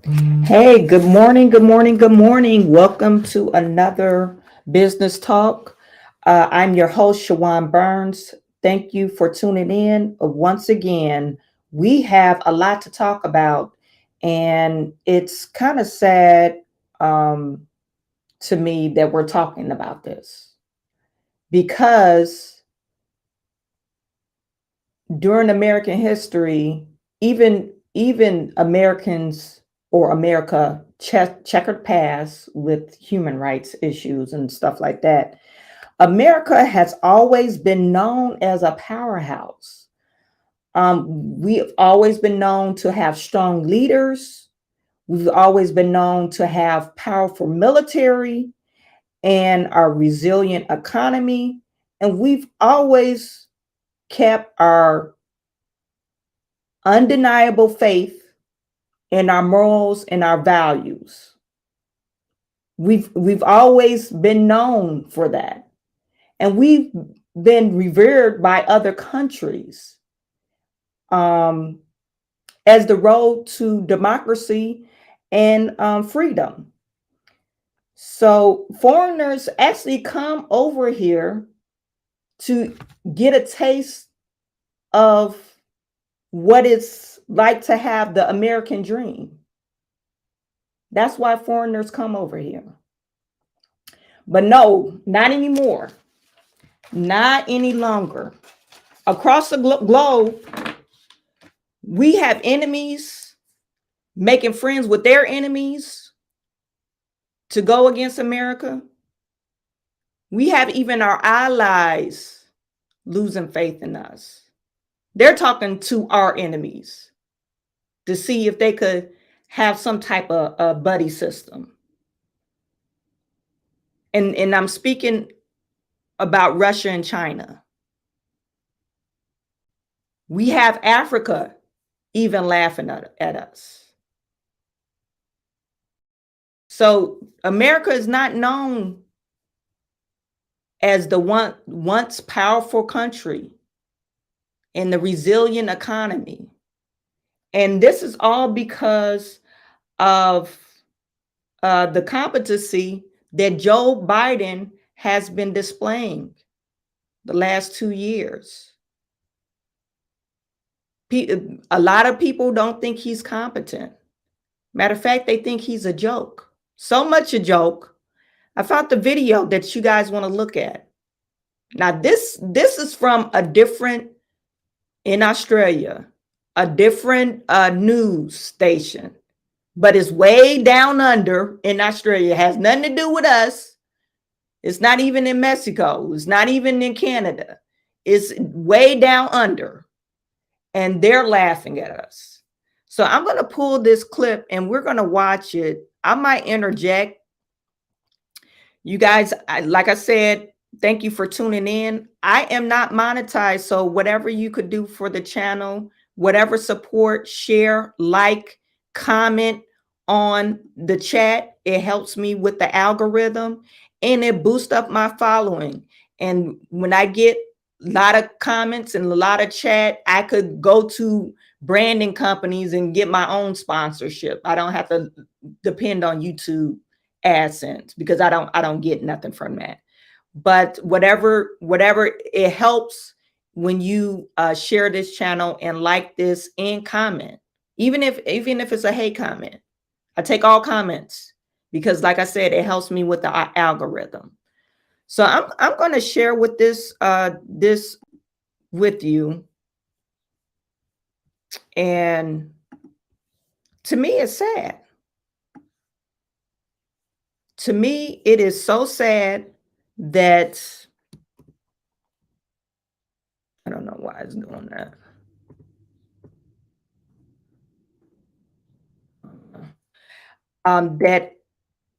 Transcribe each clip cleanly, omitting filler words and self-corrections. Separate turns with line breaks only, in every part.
Hey, good morning, good morning, good morning. Welcome to another business talk. I'm your host, Shawan Burns. Thank you for tuning in. Once again, we have a lot to talk about, and it's kind of sad um, to me that we're talking about this because during American history, even Americans or America checkered past with human rights issues and stuff like that. America has always been known as a powerhouse. We've always been known to have strong leaders. We've always been known to have powerful military and a resilient economy. And we've always kept our undeniable faith in our morals and our values. We've always been known for that. And we've been revered by other countries um, as the road to democracy and freedom. So foreigners actually come over here to get a taste of what it's like to have the American dream. That's why foreigners come over here. But no, not anymore. Not any longer. Across the globe, we have enemies making friends with their enemies to go against America. We have even our allies losing faith in us. They're talking to our enemies to see if they could have some type of a buddy system. And I'm speaking about Russia and China. We have Africa even laughing at us. So America is not known as the once powerful country in the resilient economy. And this is all because of the competency that Joe Biden has been displaying the last 2 years. A lot of people don't think he's competent. Matter of fact, they think he's a joke. So much a joke. I found the video that you guys want to look at. Now, this is from a different, in Australia, a different news station, but it's way down under in Australia. It has nothing to do with us. It's not even in Mexico. It's not even in Canada. It's way down under, and they're laughing at us. So I'm going to pull this clip and we're going to watch it. I might interject. You guys, like I said, thank you for tuning in. I am not monetized, so whatever you could do for the channel, whatever support, share, like, comment on the chat, it helps me with the algorithm and it boosts up my following. And when I get a lot of comments and a lot of chat, I could go to branding companies and get my own sponsorship. I don't have to depend on YouTube AdSense because I don't get nothing from that. But whatever it helps when you share this channel and like this and comment, even if it's a hate comment. I take all comments because, like I said, it helps me with the algorithm. So I'm going to share with this with you, and to me, it's sad. To me, it is so sad that I don't know why it's doing that. That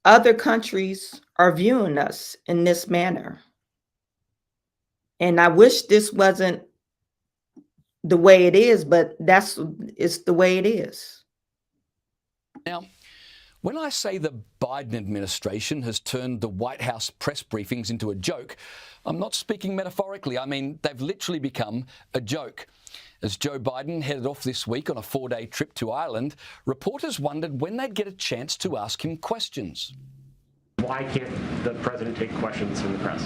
other countries are viewing us in this manner. And I wish this wasn't the way it is, but it's the way it is.
Now, When I say the Biden administration has turned the White House press briefings into a joke, I'm not speaking metaphorically. I mean, they've literally become a joke. As Joe Biden headed off this week on a 4-day trip to Ireland, reporters wondered when they'd get a chance to ask him questions.
Why can't the president take questions from the press?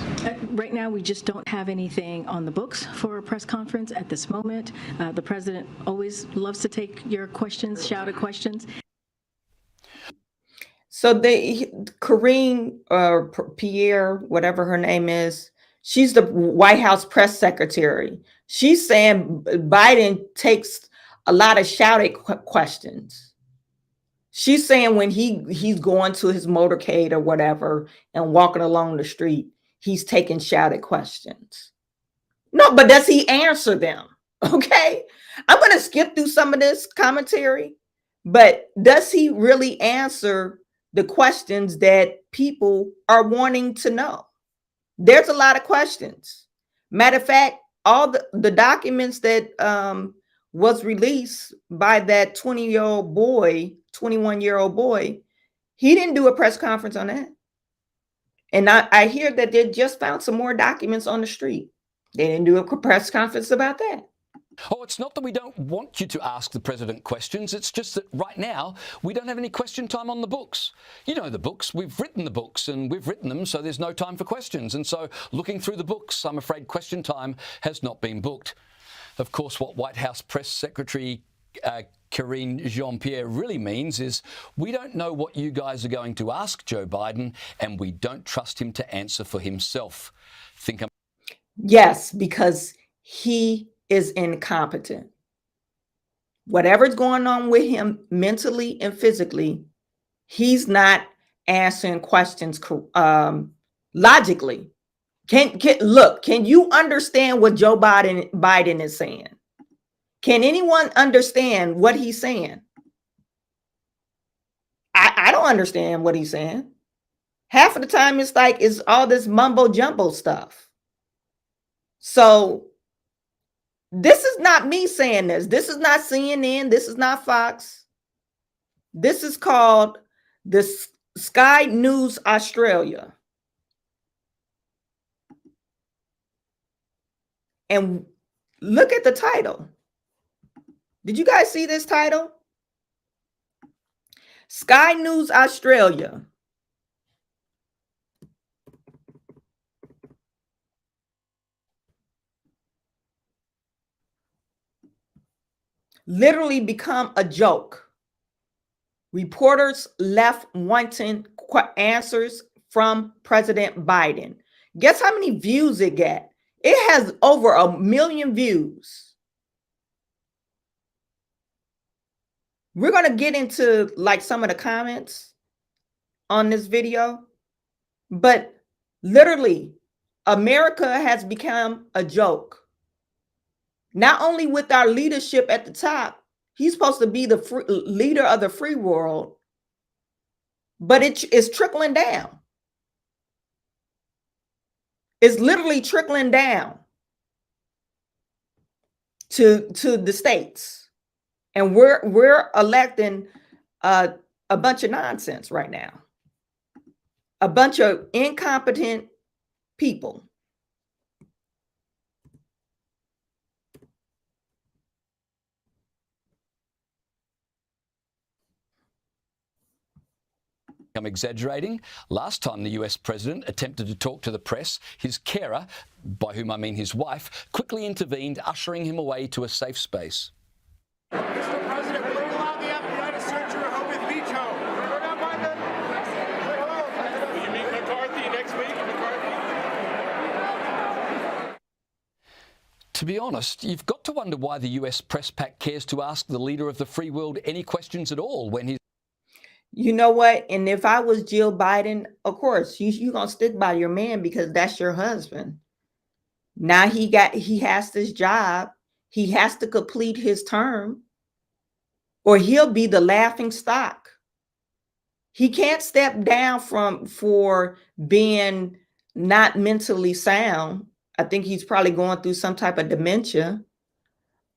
Right now, we just don't have anything on the books for a press conference at this moment. The president always loves to take your questions, shouted questions.
So Karine or Pierre, whatever her name is, she's the White House press secretary. She's saying Biden takes a lot of shouted questions. She's saying when he's going to his motorcade or whatever and walking along the street, he's taking shouted questions. No, but does he answer them? Okay. I'm going to skip through some of this commentary, but does he really answer the questions that people are wanting to know? There's a lot of questions. Matter of fact, all the documents that was released by that 20-year-old boy, 21-year-old boy, he didn't do a press conference on that. And I hear that they just found some more documents on the street. They didn't do a press conference about that.
Oh, it's not that we don't want you to ask the president questions. It's just that right now we don't have any question time on the books. You know the books. We've written the books and we've written them, so there's no time for questions. And so looking through the books, I'm afraid question time has not been booked. Of course, what White House Press Secretary Karine Jean-Pierre really means is we don't know what you guys are going to ask Joe Biden, and we don't trust him to answer for himself.
Yes, because he is incompetent. Whatever's going on with him mentally and physically, he's not answering questions logically. Can you understand what Joe Biden is saying? Can anyone understand what he's saying? I don't understand what he's saying. Half of the time it's like it's all this mumbo jumbo stuff. So this is not me saying this. This is not CNN. This is not Fox. This is called the Sky News Australia. And look at the title. Did you guys see this title? Sky News Australia. Literally become a joke. Reporters left wanting answers from President Biden. Guess how many views it got? It has over 1 million views. We're going to get into like some of the comments on this video, but literally America has become a joke. Not only with our leadership at the top, he's supposed to be the leader of the free world, but it's trickling down. It's literally trickling down to the states. And we're electing a bunch of nonsense right now. A bunch of incompetent people.
I'm exaggerating. Last time the US president attempted to talk to the press, his carer, by whom I mean his wife, quickly intervened, ushering him away to a safe space.
Mr. President, will you allow the FBI to search your home with veto? Will you meet McCarthy next week?
To be honest, you've got to wonder why the US press pack cares to ask the leader of the free world any questions at all when he's...
You know what? And if I was Jill Biden, of course, you're going to stick by your man because that's your husband. Now he has this job. He has to complete his term or he'll be the laughing stock. He can't step down for being not mentally sound. I think he's probably going through some type of dementia.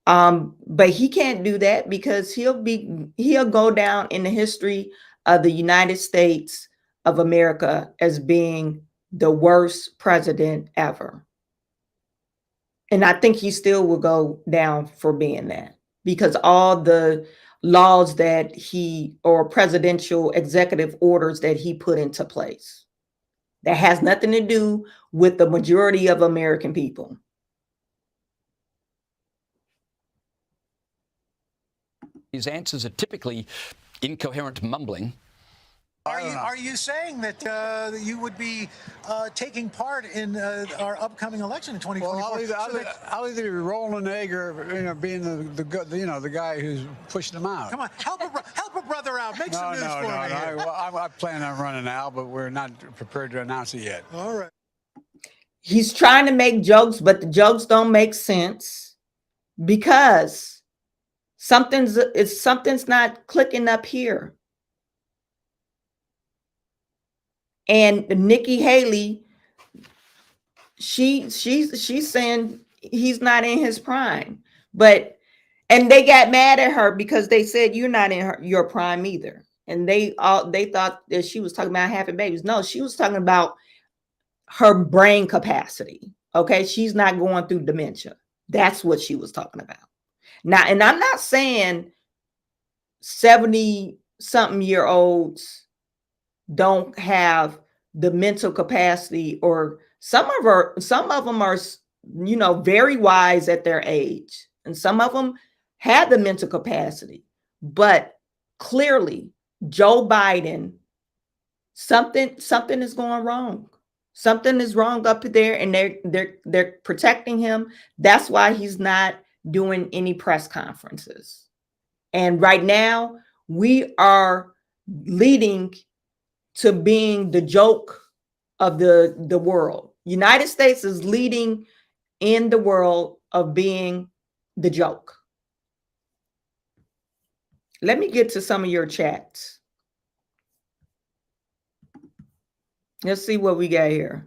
But he can't do that because he'll go down in the history of the United States of America as being the worst president ever. And I think he still will go down for being that, because all the laws that he, or presidential executive orders that he put into place, that has nothing to do with the majority of American people.
His answers are typically incoherent mumbling.
Are you saying that you would be taking part in our upcoming election in 2024?
Well, I'll either be rolling an egg or being the guy who's pushing them out.
Come on, help a brother out. Make some news for me.
I plan on running out, but we're not prepared to announce it yet.
All right.
He's trying to make jokes, but the jokes don't make sense because something's not clicking up here. And Nikki Haley, she's saying he's not in his prime, and they got mad at her because they said you're not in your prime either. And they thought that she was talking about having babies. No, she was talking about her brain capacity. Okay, she's not going through dementia. That's what she was talking about. Now, and I'm not saying 70-something-year-olds don't have the mental capacity, or some of them are, very wise at their age, and some of them had the mental capacity. But clearly, Joe Biden, something is going wrong. Something is wrong up there, and they're protecting him. That's why he's not doing any press conferences. And right now, we are leading to being the joke of the world. United States is leading in the world of being the joke. Let me get to some of your chats. Let's see what we got here.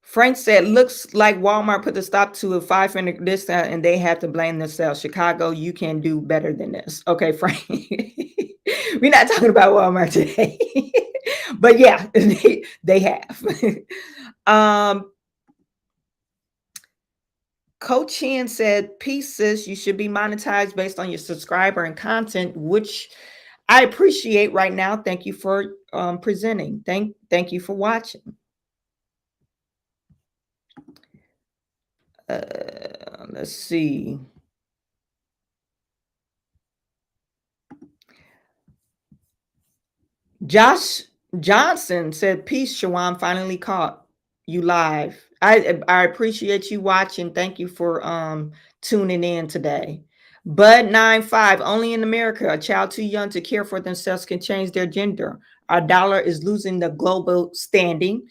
Frank said, looks like Walmart put the stop to a 500 discount and they had to blame themselves. Chicago, you can do better than this. Okay, Frank. We're not talking about Walmart today. But yeah, they have. Coach Chan said, peace, sis, you should be monetized based on your subscriber and content, which I appreciate right now. Thank you for presenting. Thank you for watching. Let's see. Josh Johnson said, peace, Shawan, finally caught you live. I appreciate you watching. Thank you for tuning in today. Bud95, only in America, a child too young to care for themselves can change their gender. Our dollar is losing the global standing.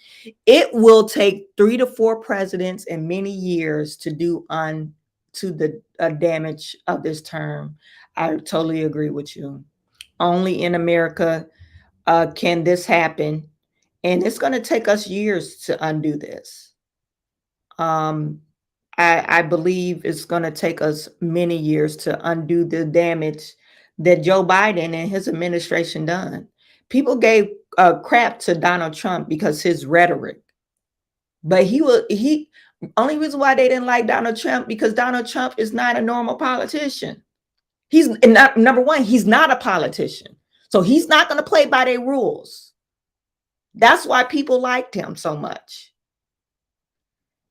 It will take 3 to 4 presidents and many years to do to the damage of this term. I totally agree with you. Only in America can this happen. And it's going to take us years to undo this. I believe it's going to take us many years to undo the damage that Joe Biden and his administration done. People gave crap to Donald Trump because his rhetoric, but only reason why they didn't like Donald Trump because Donald Trump is not a normal politician. He's not, number one, he's not a politician, so he's not going to play by their rules. That's why people liked him so much.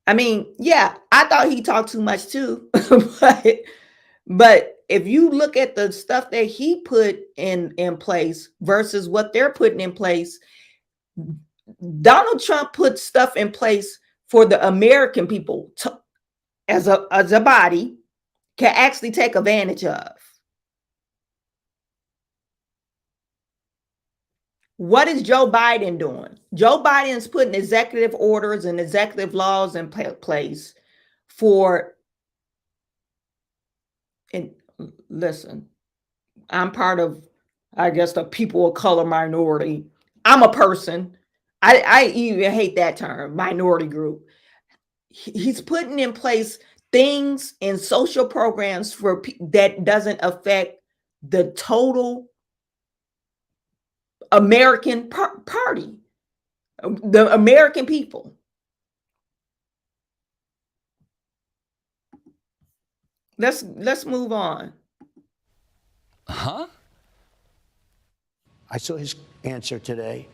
I mean, yeah, I thought he talked too much too, but if you look at the stuff that he put in place versus what they're putting in place, Donald Trump put stuff in place for the American people as a body can actually take advantage of. What is Joe Biden doing? Joe Biden's putting executive orders and executive laws in place and listen, I'm part of, I guess, the people of color minority. I'm a person. I even hate that term, minority group. He's putting in place things and social programs for that doesn't affect the total American party, the American people. Let's move on.
Huh?
I saw his answer today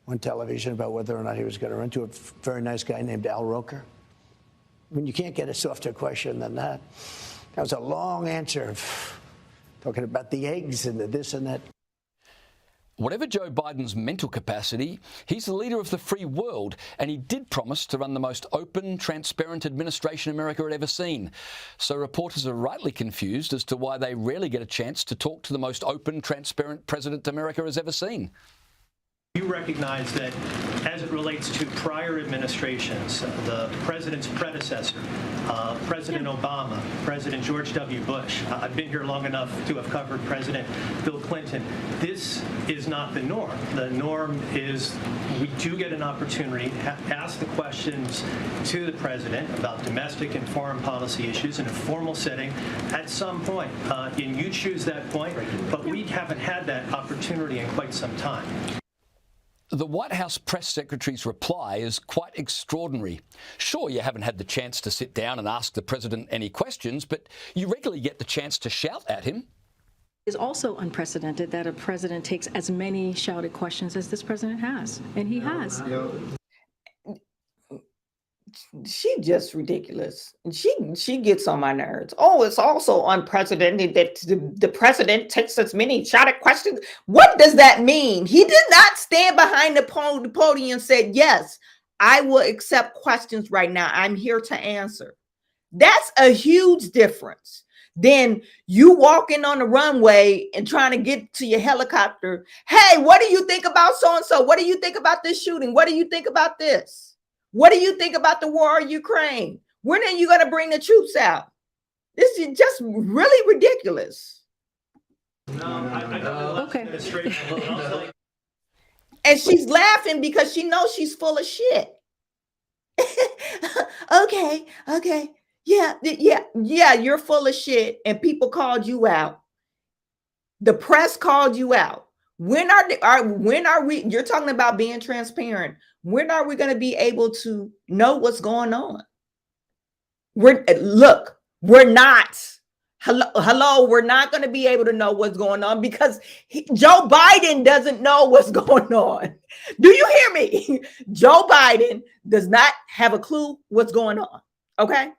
on television about whether or not he was going to run to a very nice guy named Al Roker. I mean, you can't get a softer question than that. That was a long answer, talking about the eggs and the this and that.
Whatever Joe Biden's mental capacity, he's the leader of the free world, and he did promise to run the most open, transparent administration America had ever seen. So reporters are rightly confused as to why they rarely get a chance to talk to the most open, transparent president America has ever seen.
You recognize that as it relates to prior administrations, the president's predecessor, President Obama, President George W. Bush, I've been here long enough to have covered President Bill Clinton. This is not the norm. The norm is we do get an opportunity to ask the questions to the president about domestic and foreign policy issues in a formal setting at some point. And you choose that point, but we haven't had that opportunity in quite some time.
The White House press secretary's reply is quite extraordinary. Sure, you haven't had the chance to sit down and ask the president any questions, but you regularly get the chance to shout at him.
It is also unprecedented that a president takes as many shouted questions as this president has, and he has.
She just ridiculous. She gets on my nerves. Oh, it's also unprecedented that the president takes as many shouted questions. What does that mean? He did not stand behind the podium and said, yes, I will accept questions right now. I'm here to answer. That's a huge difference than you walking on the runway and trying to get to your helicopter. Hey, what do you think about so-and-so? What do you think about this shooting? What do you think about this? What do you think about the war in Ukraine? When are you going to bring the troops out? This is just really ridiculous.
Okay.
And she's laughing because she knows she's full of shit. Okay. Yeah, you're full of shit and people called you out. The press called you out. When are we, you're talking about being transparent. When are we going to be able to know what's going on? We're not. Hello, we're not going to be able to know what's going on because Joe Biden doesn't know what's going on. Do you hear me? Joe Biden does not have a clue what's going on. Okay?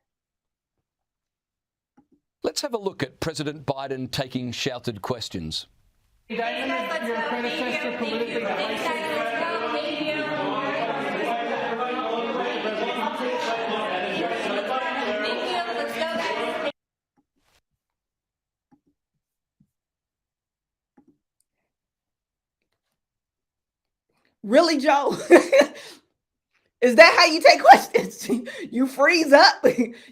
Let's have a look at President Biden taking shouted questions.
Really, Joe? Is that how you take questions? You freeze up.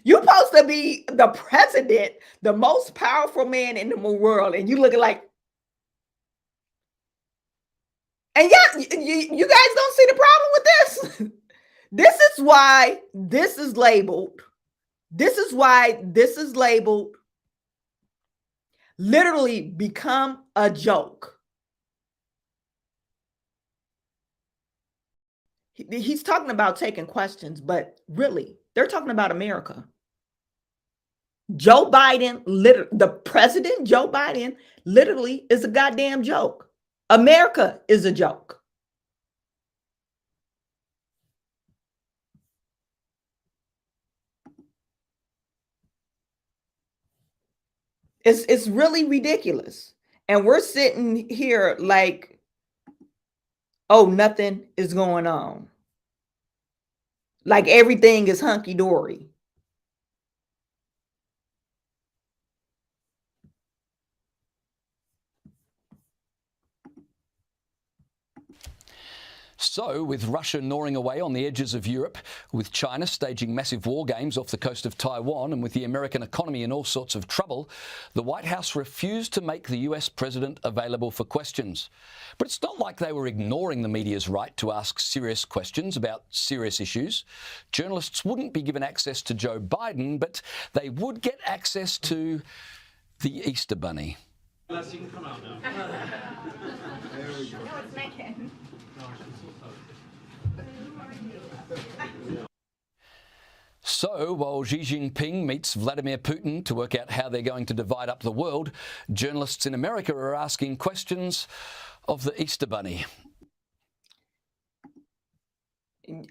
You're supposed to be the president, the most powerful man in the world, and you looking like. And yeah, you guys don't see the problem with this. This is why this is labeled. This is why this is labeled. Literally become a joke. He's talking about taking questions, but really, they're talking about America. Joe Biden, the president, Joe Biden, literally is a goddamn joke. America is a joke. It's really ridiculous. And we're sitting here like, oh, nothing is going on. Like everything is hunky-dory.
So, with Russia gnawing away on the edges of Europe, with China staging massive war games off the coast of Taiwan, and with the American economy in all sorts of trouble, the White House refused to make the US president available for questions. But it's not like they were ignoring the media's right to ask serious questions about serious issues. Journalists wouldn't be given access to Joe Biden, but they would get access to the Easter Bunny.
Les, you can come out now. There we go. No, it's Megan.
So, while Xi Jinping meets Vladimir Putin to work out how they're going to divide up the world, journalists in America are asking questions of the Easter Bunny.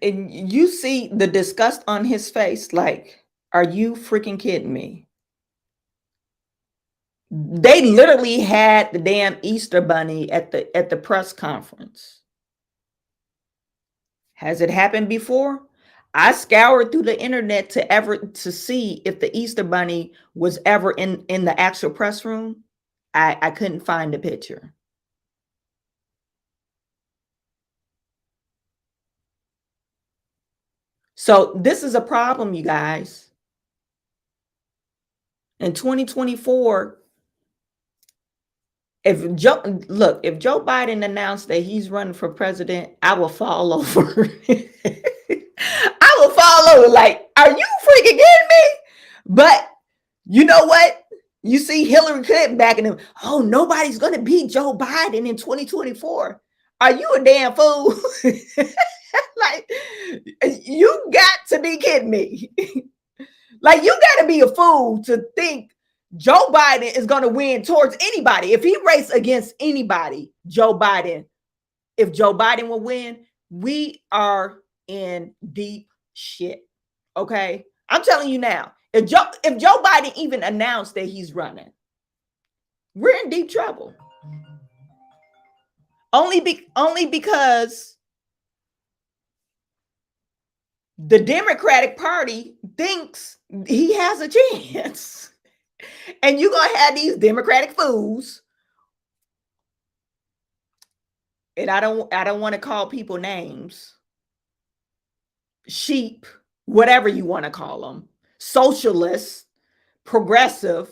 And you see the disgust on his face, like, are you freaking kidding me? They literally had the damn Easter Bunny at the press conference. Has it happened before? I scoured through the internet to see if the Easter Bunny was ever in the actual press room. I couldn't find the picture. So this is a problem, you guys. In 2024, if Joe Biden announced that he's running for president, I will fall over. I will fall over like, are you freaking kidding me? But you know what? You see Hillary Clinton backing him. Oh, nobody's going to beat Joe Biden in 2024. Are you a damn fool? Like, you got to be kidding me. Like, you got to be a fool to think Joe Biden is going to win towards anybody. If he races against anybody, if Joe Biden will win, we are in deep shit. Okay? I'm telling you now, if Joe Biden even announced that he's running, we're in deep trouble. Only because the Democratic Party thinks he has a chance. And you're going to have these Democratic fools. And I don't want to call people names. Sheep, whatever you want to call them. Socialist, progressive.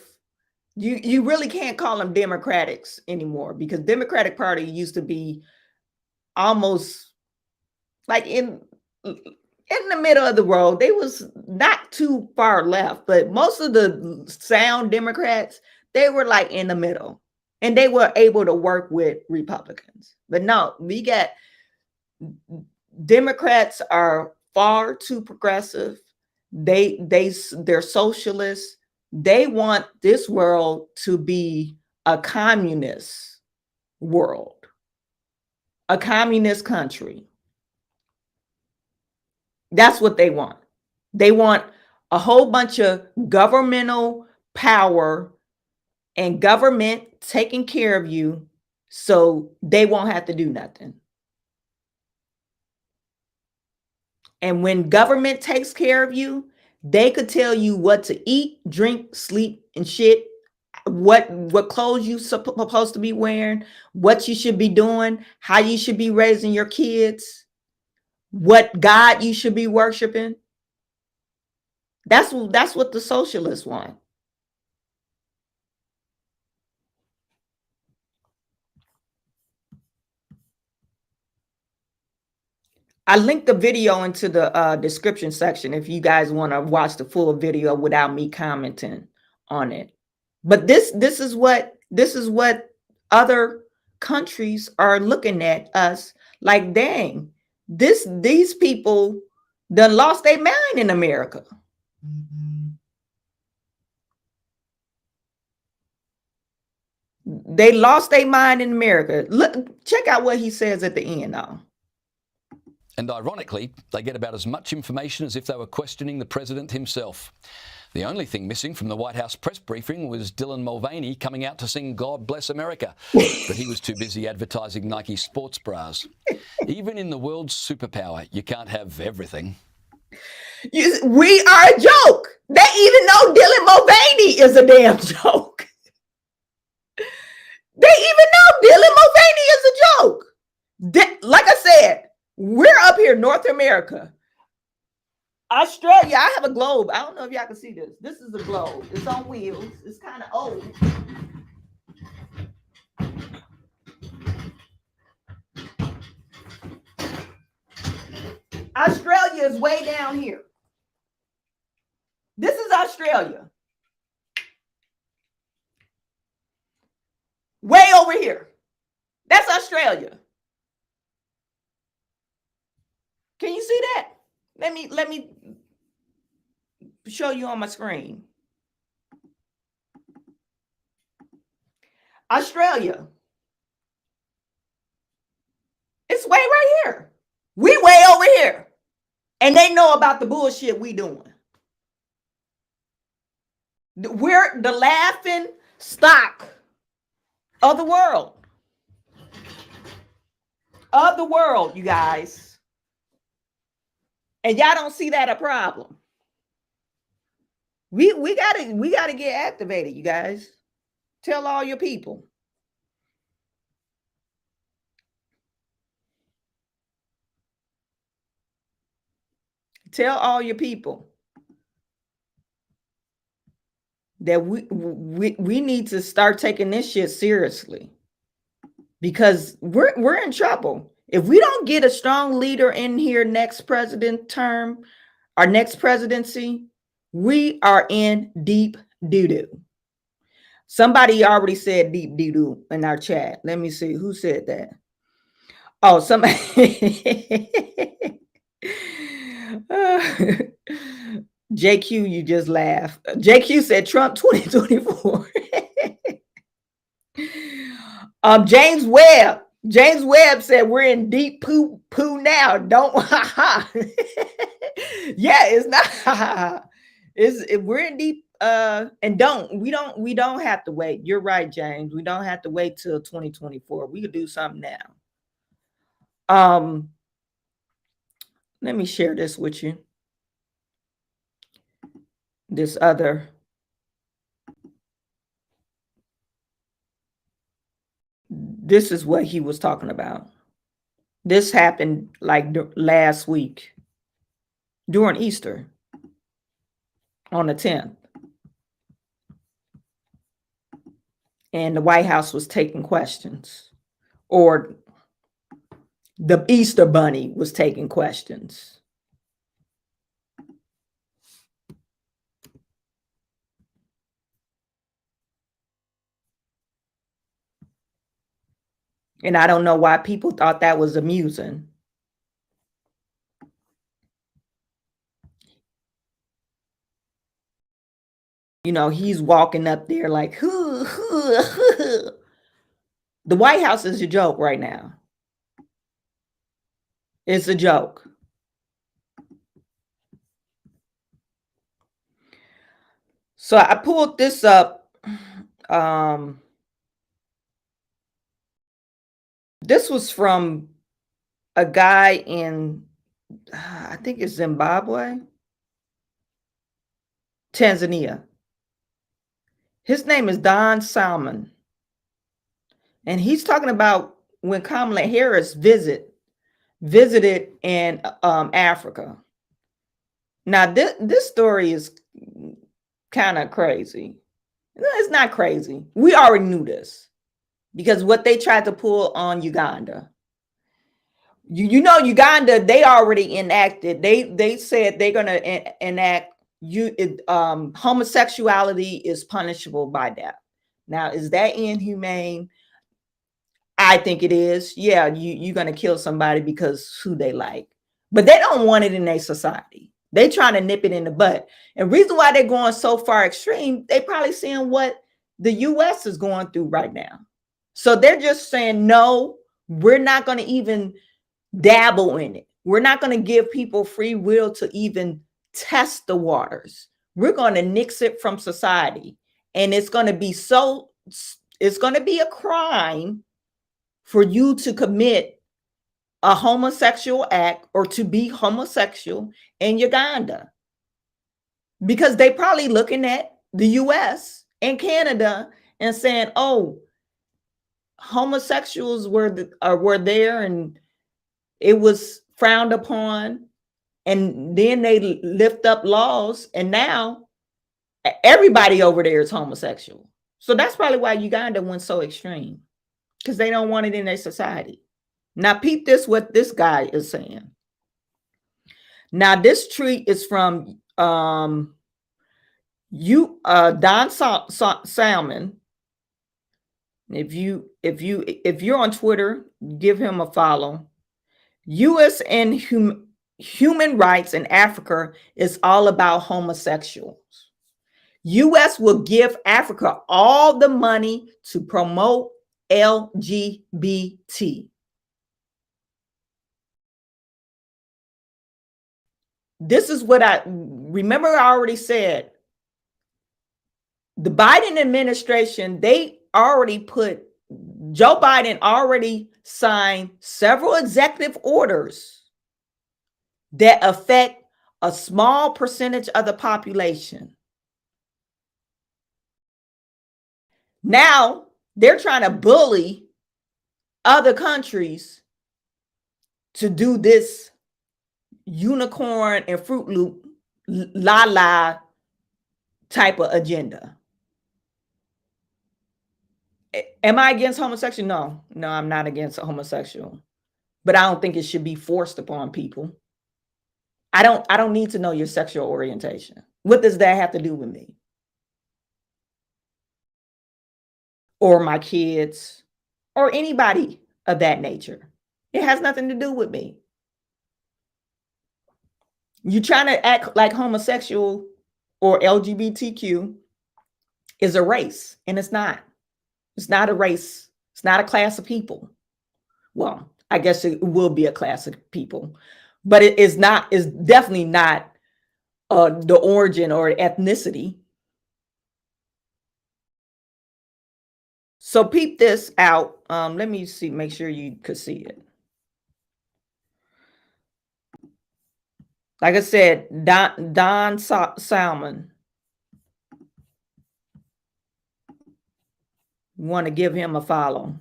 You really can't call them Democrats anymore, because Democratic Party used to be almost like in the middle of the road. They was not too far left, but most of the sound Democrats, they were like in the middle, and they were able to work with Republicans. But no, we got Democrats are far too progressive. They're socialists. They want this world to be a communist world, a communist country. That's what they want. They want a whole bunch of governmental power and government taking care of you so they won't have to do nothing. And when government takes care of you, they could tell you what to eat, drink, sleep, and shit, what clothes you supposed to be wearing, what you should be doing, how you should be raising your kids, what God you should be worshiping. That's what the socialists want. I linked the video into the description section if you guys want to watch the full video without me commenting on it. But this is what other countries are looking at us like, dang, these people done lost their mind in America. They lost their mind in America. Look, check out what he says at the end, though.
And ironically, they get about as much information as if they were questioning the president himself. The only thing missing from the White House press briefing was Dylan Mulvaney coming out to sing God Bless America, but he was too busy advertising Nike sports bras. Even in the world's superpower, you can't have everything.
We are a joke. They even know Dylan Mulvaney is a damn joke. They even know Dylan Mulvaney is a joke. Like I said, We're up here, North America. Australia, I have a globe. I don't know if y'all can see this. This is a globe. It's on wheels. It's kind of old. Australia is way down here. This is Australia. Way over here. That's Australia. Can you see that? Let me show you on my screen. Australia. It's way right here. We way over here. And they know about the bullshit we doing. We're the laughing stock of the world. Of the world, you guys. And y'all don't see that a problem. We gotta get activated, you guys. Tell all your people. Tell all your people that we need to start taking this shit seriously, because we're in trouble. If we don't get a strong leader in here next president term, our next presidency, we are in deep doo-doo. Somebody already said deep doo-doo in our chat. Let me see who said that. Oh, somebody. JQ, you just laugh. JQ said Trump 2024. James Webb said we're in deep poo now. Don't yeah, it's not we're in deep and we don't have to wait. You're right, James. We don't have to wait till 2024. We could do something now. Let me share this with you. This is what he was talking about. This happened like last week during Easter on the 10th. And the White House was taking questions, or the Easter Bunny was taking questions. And I don't know why people thought that was amusing. You know, he's walking up there like, the White House is a joke right now. It's a joke. So I pulled this up. This was from a guy in, I think it's Zimbabwe, Tanzania. His name is Don Salmon. And he's talking about when Kamala Harris visited in Africa. Now, this story is kind of crazy. It's not crazy. We already knew this, because what they tried to pull on Uganda. You know, Uganda, they already enacted. They said they're going to enact homosexuality is punishable by death. Now, is that inhumane? I think it is. Yeah, you're going to kill somebody because who they like, but they don't want it in their society. They trying to nip it in the butt. And reason why they're going so far extreme, they probably seeing what the U.S. is going through right now. So they're just saying, no, we're not going to even dabble in it. We're not going to give people free will to even test the waters. We're going to nix it from society. And it's going to be a crime for you to commit a homosexual act or to be homosexual in Uganda, because they probably looking at the US and Canada and saying, oh, homosexuals were there and it was frowned upon, and then they lift up laws, and now everybody over there is homosexual. So that's probably why Uganda went so extreme, because they don't want it in their society. Now, peep this, what this guy is saying. Now, this tweet is from Don Salmon. If you're on Twitter, give him a follow. U.S. and human rights in Africa is all about homosexuals. U.S. will give Africa all the money to promote LGBT. This is what I remember. I already said the Biden administration, Joe Biden already signed several executive orders that affect a small percentage of the population. Now they're trying to bully other countries to do this unicorn and Fruit Loop la type of agenda. Am I against homosexual? No, I'm not against homosexual, but I don't think it should be forced upon people. I don't need to know your sexual orientation. What does that have to do with me? Or my kids, or anybody of that nature? It has nothing to do with me. You're trying to act like homosexual or LGBTQ is a race, and it's not. It's not a race. It's not a class of people. Well, I guess it will be a class of people, but it is not. It's definitely not the origin or ethnicity. So peep this out. Let me see. Make sure you could see it. Like I said, Don Salmon. Want to give him a follow.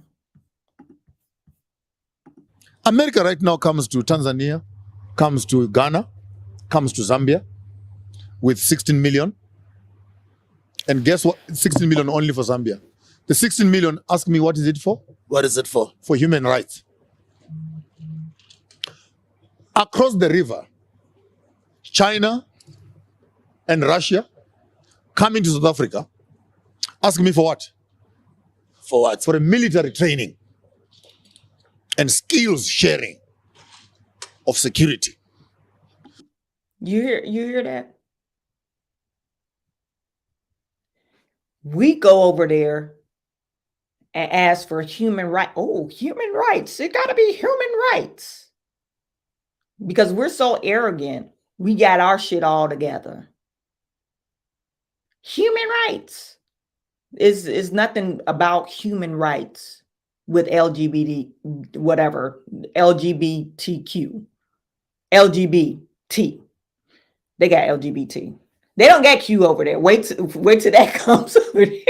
America right now comes to Tanzania, comes to Ghana, comes to Zambia with 16 million. And guess what? 16 million only for Zambia. The 16 million, ask me, what is it for? What is it for? For human rights. Across the river, China and Russia coming to South Africa, ask me for what? For what? For a military training and skills sharing of security.
You hear that? We go over there and ask for human rights. Oh, human rights. It got to be human rights. Because we're so arrogant. We got our shit all together. Human rights is nothing about human rights with LGBT, whatever, LGBTQ, LGBT. They got LGBT. They don't get Q over there. Wait till that comes over there.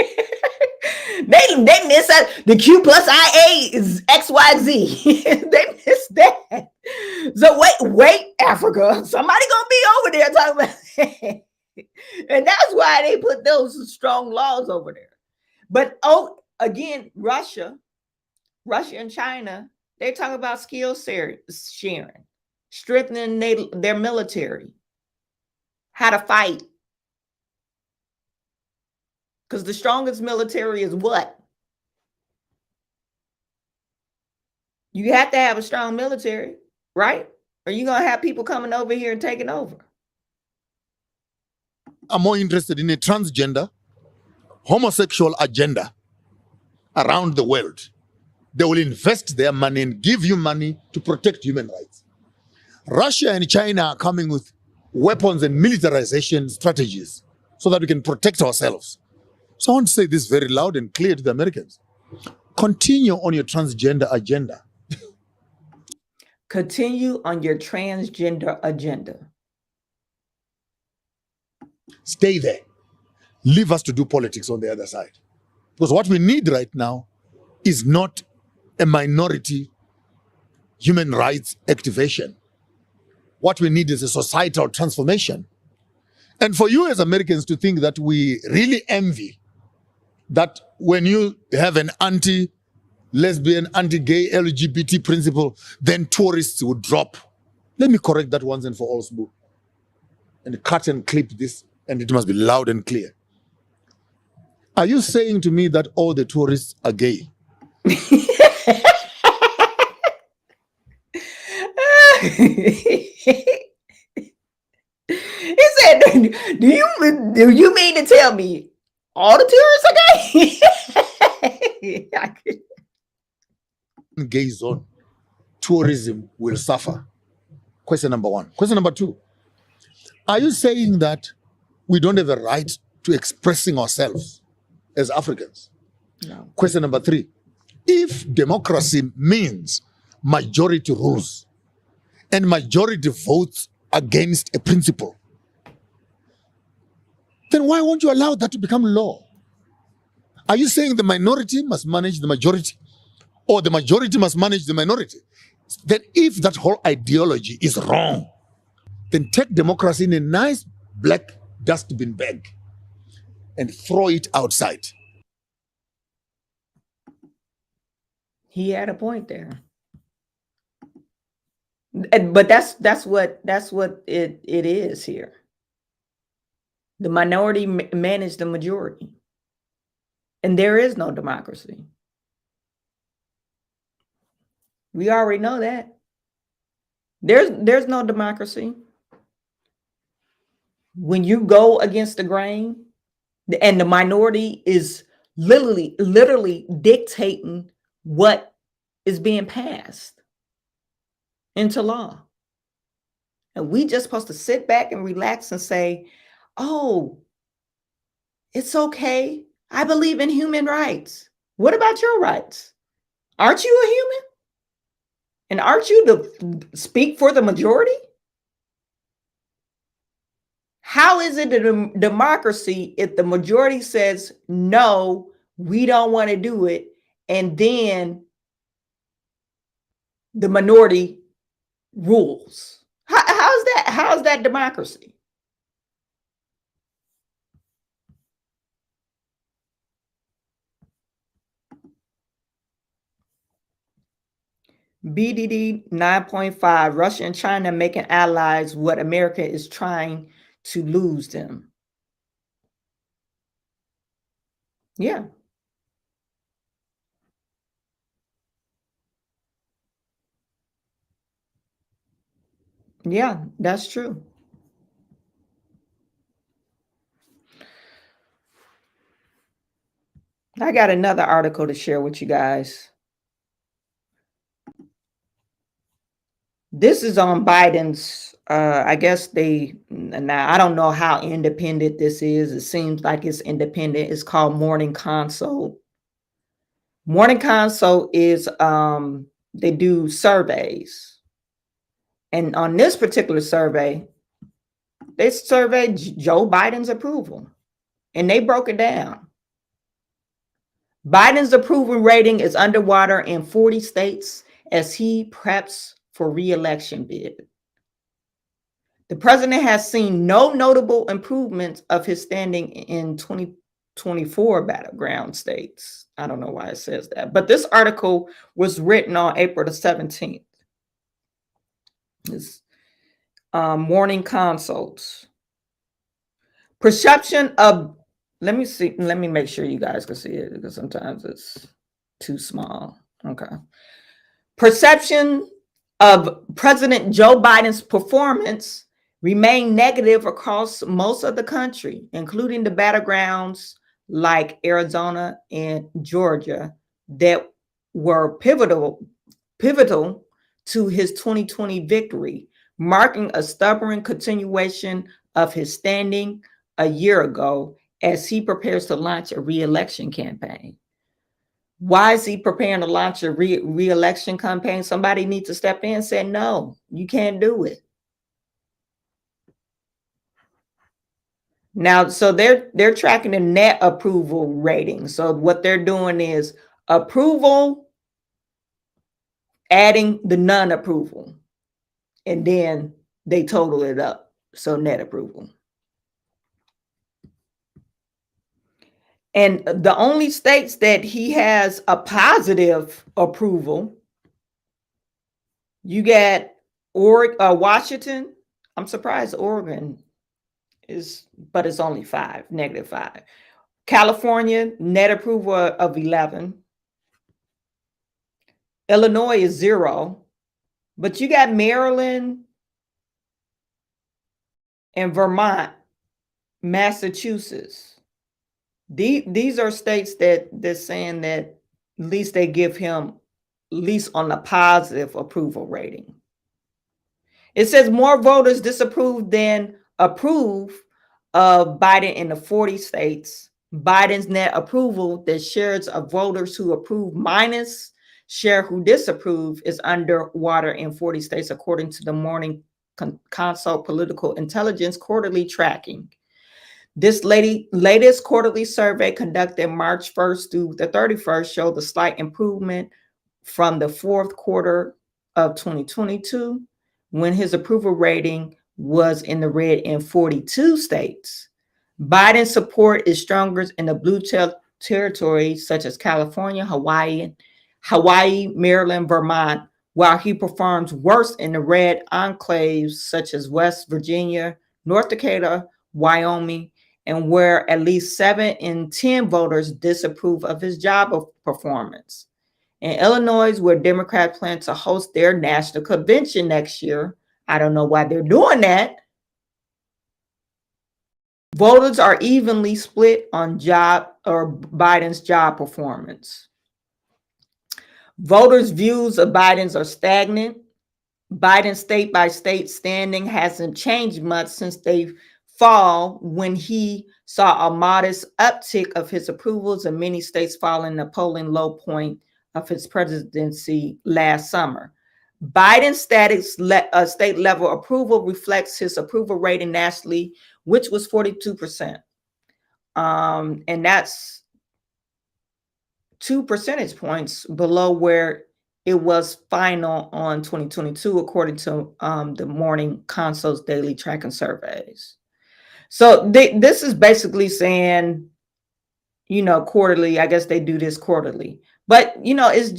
They miss that. The Q plus IA is XYZ. They miss that. So wait, Africa. Somebody gonna be over there talking about that. And that's why they put those strong laws over there. But again, Russia and China, they talk about skill sharing, strengthening their military, how to fight. Because the strongest military is what? You have to have a strong military, right? Or you're going to have people coming over here and taking over.
I'm more interested in a transgender, homosexual agenda around the world. They will invest their money and give you money to protect human rights. Russia and China are coming with weapons and militarization strategies so that we can protect ourselves. So I want to say this very loud and clear to the Americans. Continue on your transgender agenda.
Continue on your transgender agenda.
Stay there. Leave us to do politics on the other side. Because what we need right now is not a minority human rights activation. What we need is a societal transformation. And for you as Americans to think that we really envy that when you have an anti-lesbian, anti-gay, LGBT principle, then tourists would drop. Let me correct that once and for all, Sbu. And cut and clip this, and it must be loud and clear. Are you saying to me that all the tourists are gay?
He said, do you mean to tell me all the tourists are gay?
Gay zone, tourism will suffer. Question number one. Question number two, are you saying that we don't have a right to expressing ourselves as Africans?
No.
Question number three, if democracy means majority rules and majority votes against a principle, then why won't you allow that to become law? Are you saying the minority must manage the majority, or the majority must manage the minority? Then if that whole ideology is wrong, then take democracy in a nice black dustbin bag and throw it outside.
He had a point there. But that's what it is here. The minority manage the majority. And there is no democracy. We already know that. There's no democracy. When you go against the grain, and the minority is literally dictating what is being passed into law. And we just supposed to sit back and relax and say, oh, it's okay. I believe in human rights. What about your rights? Aren't you a human? And aren't you to speak for the majority? How is it a democracy if the majority says, no, we don't want to do it, and then the minority rules? How's that democracy? BDD 9.5, Russia and China making allies what America is trying to lose them. Yeah. Yeah, that's true. I got another article to share with you guys. This is on Biden's, I guess now I don't know how independent this is. It seems like it's independent. It's called Morning Consult. Morning Consult is, they do surveys. And on this particular survey, they surveyed Joe Biden's approval. And they broke it down. Biden's approval rating is underwater in 40 states as he preps for re-election bid. The president has seen no notable improvements of his standing in 2024 battleground states. I don't know why it says that, but this article was written on April the 17th. It's Morning Consults. Perception of, let me make sure you guys can see it because sometimes it's too small. Okay. Perception of President Joe Biden's performance remained negative across most of the country, including the battlegrounds like Arizona and Georgia that were pivotal to his 2020 victory, marking a stubborn continuation of his standing a year ago as he prepares to launch a re-election campaign. Why is he preparing to launch a re-election campaign? Somebody needs to step in and say, no, you can't do it. Now, so they're tracking the net approval rating. So what they're doing is approval, adding the non-approval, and then they total it up. So net approval. And the only states that he has a positive approval, you got Washington. I'm surprised Oregon but it's only -5. California, net approval of 11. Illinois is 0. But you got Maryland and Vermont, Massachusetts. These are states that they're saying that at least they give him at least on the positive approval rating. It says more voters disapprove than approve of Biden in the 40 states. Biden's net approval, the shares of voters who approve minus share who disapprove, is underwater in 40 states, according to the Morning Consult Political Intelligence quarterly tracking. This latest quarterly survey conducted March 1st through the 31st showed a slight improvement from the fourth quarter of 2022, when his approval rating was in the red in 42 states. Biden's support is stronger in the blue territories such as California, Hawaii, Maryland, Vermont, while he performs worse in the red enclaves such as West Virginia, North Dakota, Wyoming, and where at least 7 in 10 voters disapprove of his job performance. In Illinois, where Democrats plan to host their national convention next year, I don't know why they're doing that. Voters are evenly split on Biden's job performance. Voters' views of Biden's are stagnant. Biden's state-by-state standing hasn't changed much since they fall when he saw a modest uptick of his approvals in many states following the polling low point of his presidency last summer. Biden's state level approval reflects his approval rating nationally, which was 42%. And that's 2 percentage points below where it was final on 2022, according to the Morning Consult's daily tracking surveys. So this is basically saying, quarterly. I guess they do this quarterly. But, it's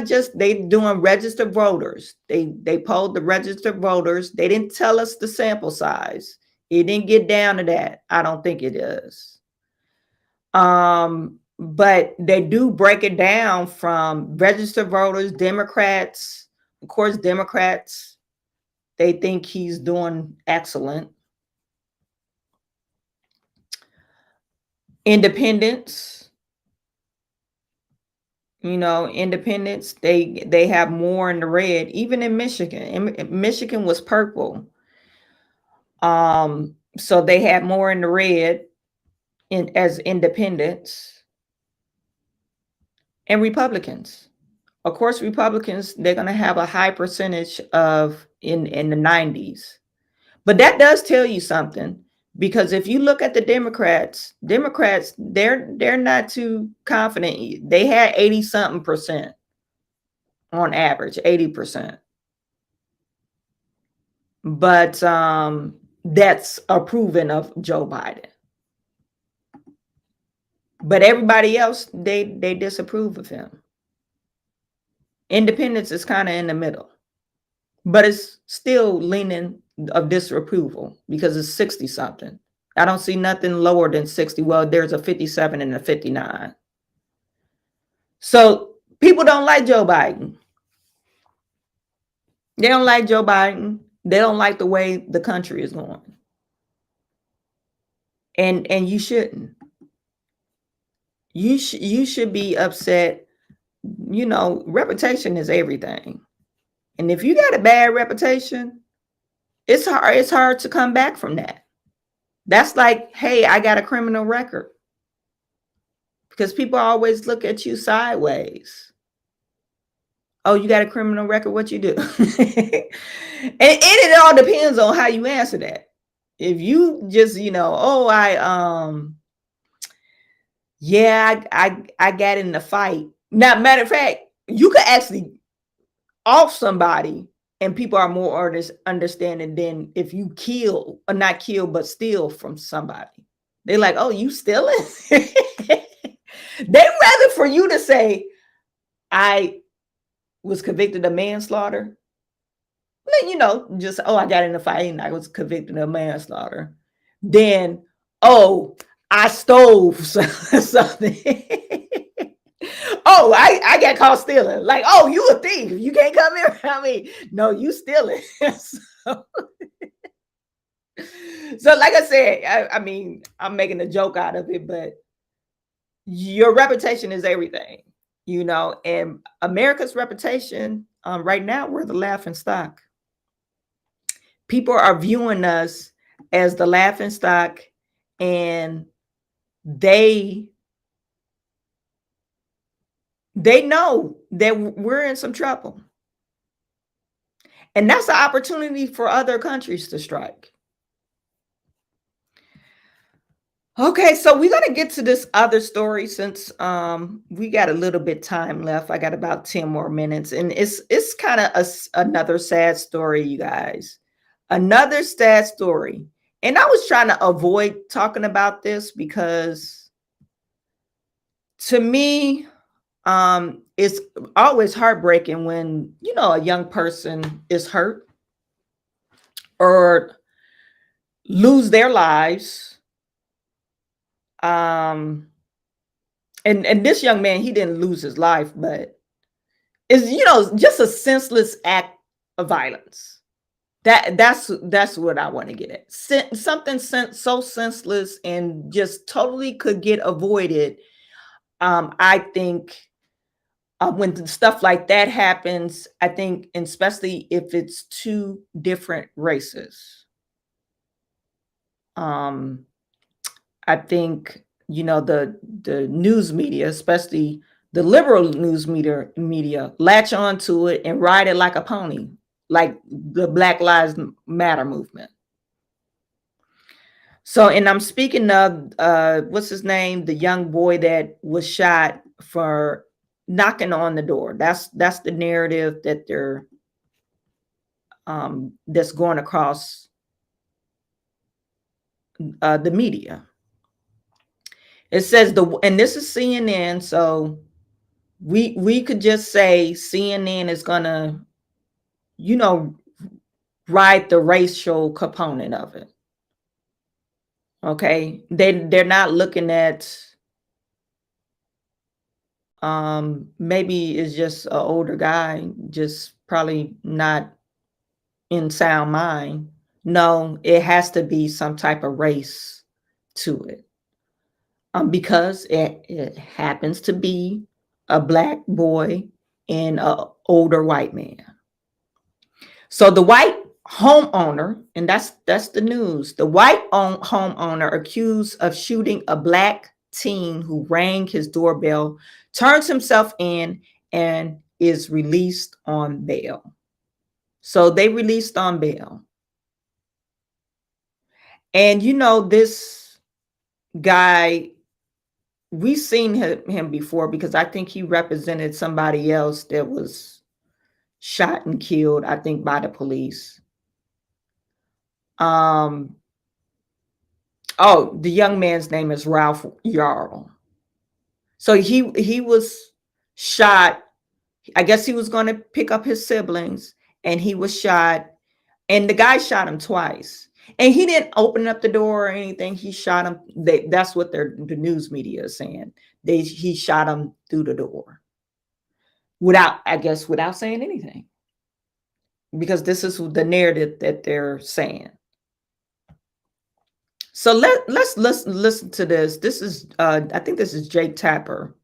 just, they doing registered voters. They polled the registered voters. They didn't tell us the sample size. It didn't get down to that. I don't think it is. But they do break it down from registered voters, Democrats. Of course, Democrats, they think he's doing excellent. Independents, independents, they have more in the red, even in Michigan. Michigan was purple. So they had more in the red as independents. And Republicans. Of course, Republicans, they're going to have a high percentage of in the 90s. But that does tell you something. Because if you look at the Democrats, they're not too confident. They had 80-something% on average, 80%. But that's approving of Joe Biden. But everybody else, they disapprove of him. Independence is kind of in the middle. But it's still leaning of disapproval because it's 60-something. I don't see nothing lower than 60. Well, there's a 57 and a 59. So people don't like Joe Biden. They don't like Joe Biden. They don't like the way the country is going. And you shouldn't. You should be upset. Reputation is everything. And if you got a bad reputation, it's hard to come back from that. That's like, hey, I got a criminal record. Because people always look at you sideways. Oh, you got a criminal record? What you do? and it all depends on how you answer that. If you just, I got in the fight. Now, matter of fact, you could actually off somebody and people are more understanding than if you kill or not kill, but steal from somebody. They're like, oh, you stealing? They'd rather for you to say, I was convicted of manslaughter. You know, just, oh, I got in a fight and I was convicted of manslaughter. Then, oh, I stole something. Oh, I got caught stealing. Like, oh, you a thief. You can't come here around me. No, you stealing. So like I said, I mean, I'm making a joke out of it, but your reputation is everything, you know, and America's reputation right now, we're the laughing stock. People are viewing us as the laughing stock, and they know that we're in some trouble. And that's an opportunity for other countries to strike. Okay, so we're going to get to this other story since we got a little bit time left. I got about 10 more minutes, and it's kind of another sad story, you guys. Another sad story. And I was trying to avoid talking about this because to me, it's always heartbreaking when, you know, a young person is hurt or lose their lives. And this young man, he didn't lose his life, but it's, you know, just a senseless act of violence. That's what I want to get at. Something so senseless and just totally could get avoided. I think when stuff like that happens, I think, and especially if it's two different races, I think, you know, the news media, especially the liberal news media, latch onto it and ride it like a pony, like the Black Lives Matter movement. So, and I'm speaking of what's his name, the young boy that was shot for knocking on the door. That's the narrative that they're that's going across the media. It says and this is CNN, so we could just say CNN is gonna, you know, ride the racial component of it. Okay, they're not looking at maybe it's just an older guy, just probably not in sound mind. No, it has to be some type of race to it. Because it happens to be a Black boy and an older white man. So the white homeowner, and that's the news, the white homeowner accused of shooting a Black teen who rang his doorbell, turns himself in, and is released on bail. So they released on bail. And you know, this guy, we've seen him before because I think he represented somebody else that was shot and killed, I think, by the police. Oh, the young man's name is Ralph Yarl. So he was shot. I guess he was going to pick up his siblings, and he was shot, and the guy shot him twice. And he didn't open up the door or anything. He shot him. That's what the news media is saying. He shot him through the door without saying anything, because this is the narrative that they're saying. So let's listen to this. This is I think this is Jake Tapper,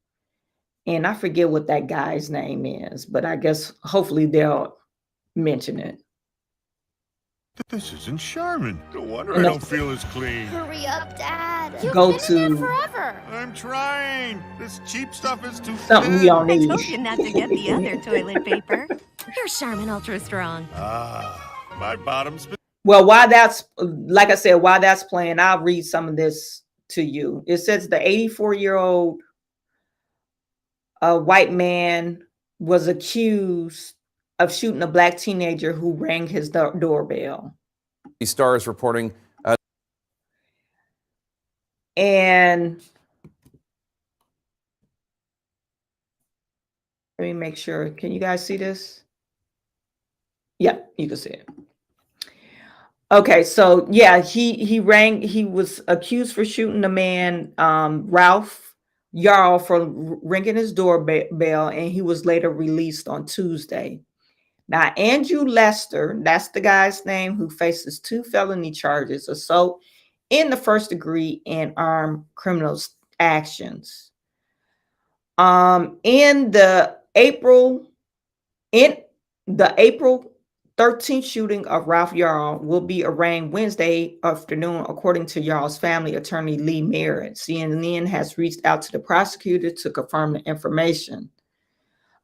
and I forget what that guy's name is, but I guess hopefully they'll mention it.
This isn't Charmin. No wonder I don't feel as clean.
Hurry up, Dad. You've
Go
been
to
in there forever.
I'm trying. This cheap stuff is too
something we don't
I
need.
told you not to get the other toilet paper. Here's Charmin Ultra Strong.
My bottom's been...
Well, while that's, like I said, while that's playing, I'll read some of this to you. It says the 84-year-old white man was accused of shooting a black teenager who rang his doorbell.
Star is reporting.
And let me make sure. Can you guys see this? Yeah, you can see it. Okay, so yeah, he was accused for shooting the man, Ralph Yarl, for ringing his doorbell, and he was later released on Tuesday. Now, Andrew Lester, that's the guy's name, who faces 2 felony charges: assault in the first degree and armed criminal actions. In the April 13th shooting of Ralph Yarl will be arraigned Wednesday afternoon, according to Yarl's family attorney Lee Merritt. CNN has reached out to the prosecutor to confirm the information.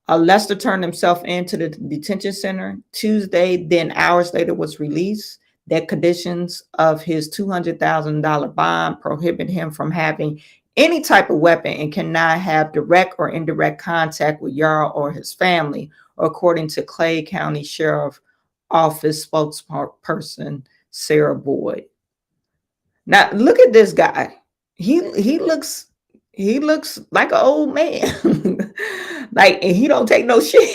Lester turned himself into the detention center Tuesday, then hours later was released. That conditions of his $200,000 bond prohibit him from having any type of weapon and cannot have direct or indirect contact with Yarl or his family, according to Clay County Sheriff Office spokesperson Sarah Boyd. Now look at this guy. He looks like an old man. Like, and he don't take no shit.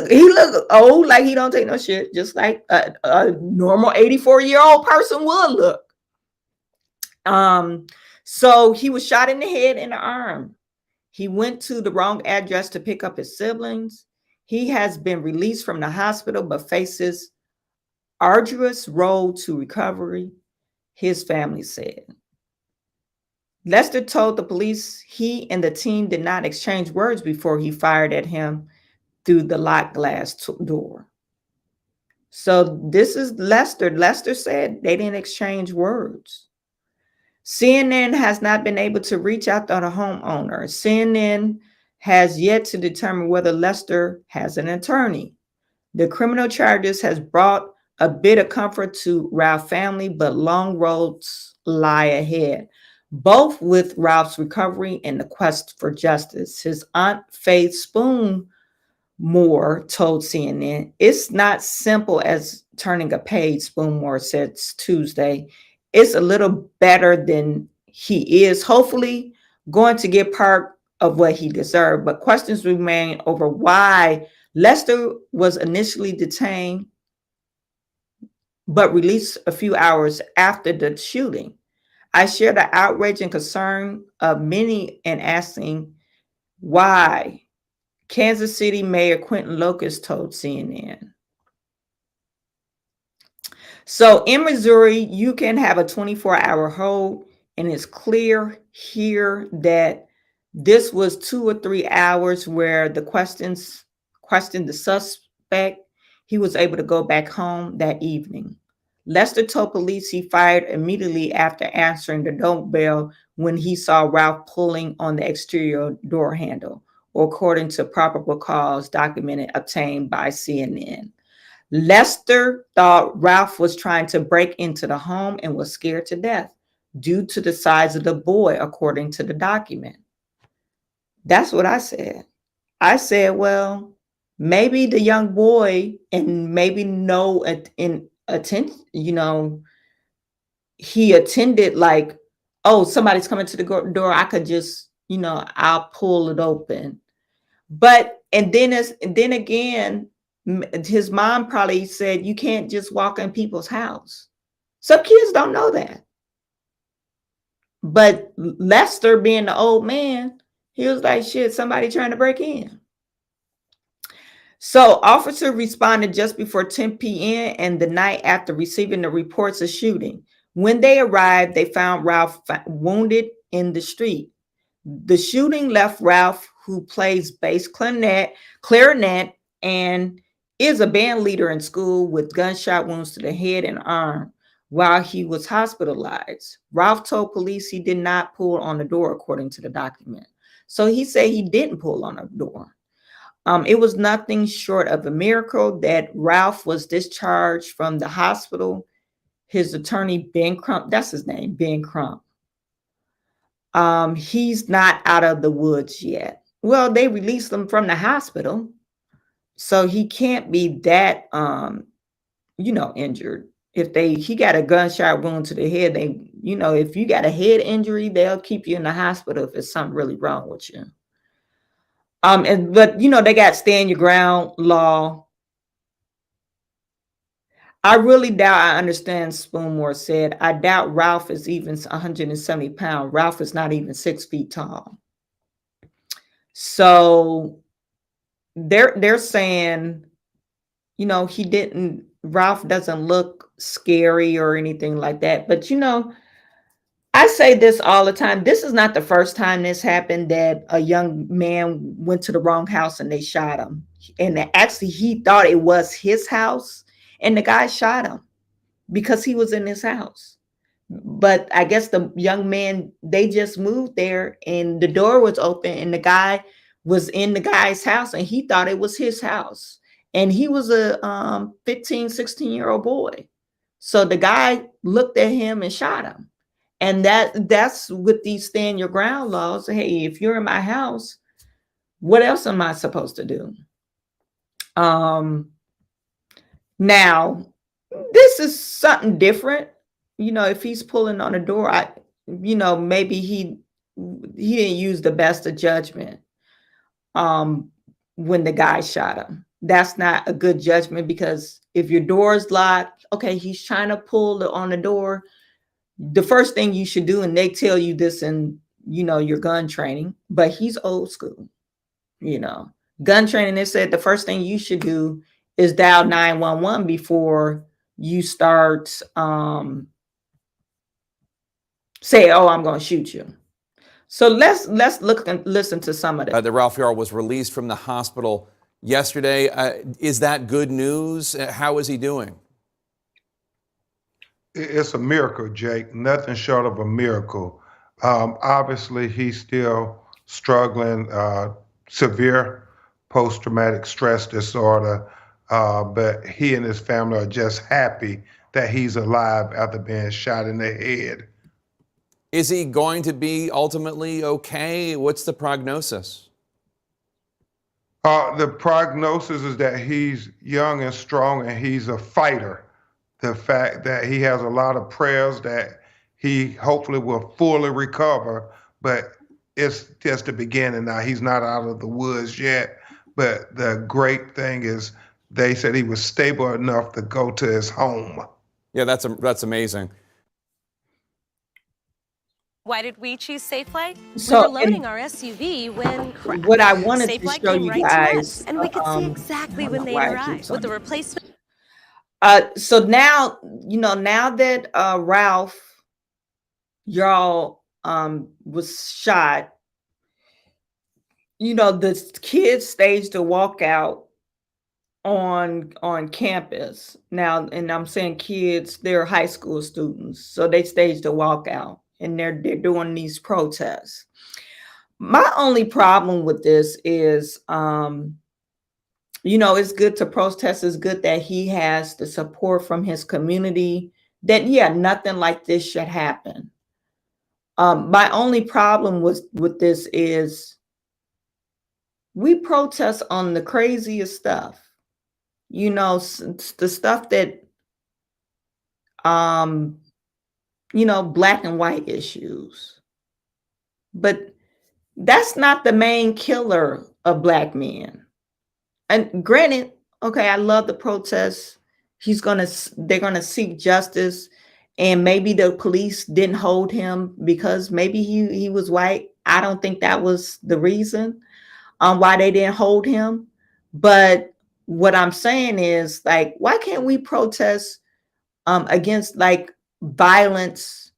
he look old, like he don't take no shit, just like a normal 84-year-old person would look. So he was shot in the head and the arm. He went to the wrong address to pick up his siblings. He has been released from the hospital, but faces arduous road to recovery, his family said. Lester told the police he and the team did not exchange words before he fired at him through the locked glass door. So this is Lester. Lester said they didn't exchange words. CNN has not been able to reach out to the homeowner. CNN has yet to determine whether Lester has an attorney. The criminal charges has brought a bit of comfort to Ralph's family, but long roads lie ahead, both with Ralph's recovery and the quest for justice. His aunt Faith Spoon Moore told CNN, "It's not simple as turning a page," Spoon Moore said Tuesday. "It's a little better than he is, hopefully going to get part of what he deserved, but questions remain over why Lester was initially detained but released a few hours after the shooting. I share the outrage and concern of many in asking why," Kansas City Mayor Quentin Locust told CNN. So in Missouri, you can have a 24-hour hold, and it's clear here that this was 2 or 3 hours where the questioned the suspect. He was able to go back home that evening. Lester told police he fired immediately after answering the doorbell when he saw Ralph pulling on the exterior door handle, according to probable cause documented obtained by CNN. Lester thought Ralph was trying to break into the home and was scared to death due to the size of the boy, according to the document. That's what I said. I said, well, maybe the young boy, and maybe no attention, he attended like, oh, somebody's coming to the door. I could just, I'll pull it open. But, and then again, his mom probably said, you can't just walk in people's house. Some kids don't know that. But Lester, being the old man, he was like, shit, somebody trying to break in. So officer responded just before 10 p.m. and the night after receiving the reports of shooting. When they arrived, they found Ralph wounded in the street. The shooting left Ralph, who plays bass clarinet and is a band leader in school, with gunshot wounds to the head and arm while he was hospitalized. Ralph told police he did not pull on the door, according to the document. So he said he didn't pull on the door. It was nothing short of a miracle that Ralph was discharged from the hospital. His attorney, Ben Crump, that's his name, Ben Crump. He's not out of the woods yet. Well, they released him from the hospital. So he can't be that injured. If he got a gunshot wound to the head, if you got a head injury, they'll keep you in the hospital if it's something really wrong with you. But they got stand your ground law. I really doubt I understand. Spoonmore said, I doubt Ralph is even 170 pounds. Ralph is not even 6 feet tall. So they're saying, Ralph doesn't look scary or anything like that. But I say this all the time. This is not the first time this happened, that a young man went to the wrong house and they shot him. And actually, he thought it was his house, and the guy shot him because he was in his house. But I guess the young man, they just moved there and the door was open and the guy was in the guy's house and he thought it was his house. And he was a 15, 16-year-old boy. So the guy looked at him and shot him. And that's with these stand your ground laws. Hey, if you're in my house, what else am I supposed to do? Now, this is something different. If he's pulling on a door, maybe he didn't use the best of judgment when the guy shot him. That's not a good judgment, because if your door is locked, okay, he's trying to pull on the door. The first thing you should do, and they tell you this in, your gun training, but he's old school, gun training. They said the first thing you should do is dial 911 before you start say, oh, I'm going to shoot you. So let's look and listen to some of it.
The Ralph Yarl was released from the hospital yesterday. Is that good news? How is he doing?
It's a miracle, Jake. Nothing short of a miracle. Obviously, he's still struggling, severe post-traumatic stress disorder, but he and his family are just happy that he's alive after being shot in the head.
Is he going to be ultimately okay? What's the prognosis?
The prognosis is that he's young and strong and he's a fighter. The fact that he has a lot of prayers that he hopefully will fully recover, but it's just the beginning now. He's not out of the woods yet, but the great thing is they said he was stable enough to go to his home.
Yeah, that's amazing.
Why did we choose Safelight?
So,
we were loading our SUV when
what I wanted to
Safelight
show
came
you
right to
guys,
us, and we could see exactly when they arrived with the replacement.
So now, now that Ralph Yarl was shot, the kids staged a walkout on campus. Now, and I'm saying kids, they're high school students, so they staged a walkout and they're doing these protests. My only problem with this is it's good to protest. It's good that he has the support from his community, that, yeah, nothing like this should happen. My only problem with this is we protest on the craziest stuff, the stuff that, black and white issues. But that's not the main killer of black men. And granted, okay, I love the protests. They're gonna seek justice, and maybe the police didn't hold him because maybe he was white. I don't think that was the reason why they didn't hold him. But what I'm saying is, like, why can't we protest against like violence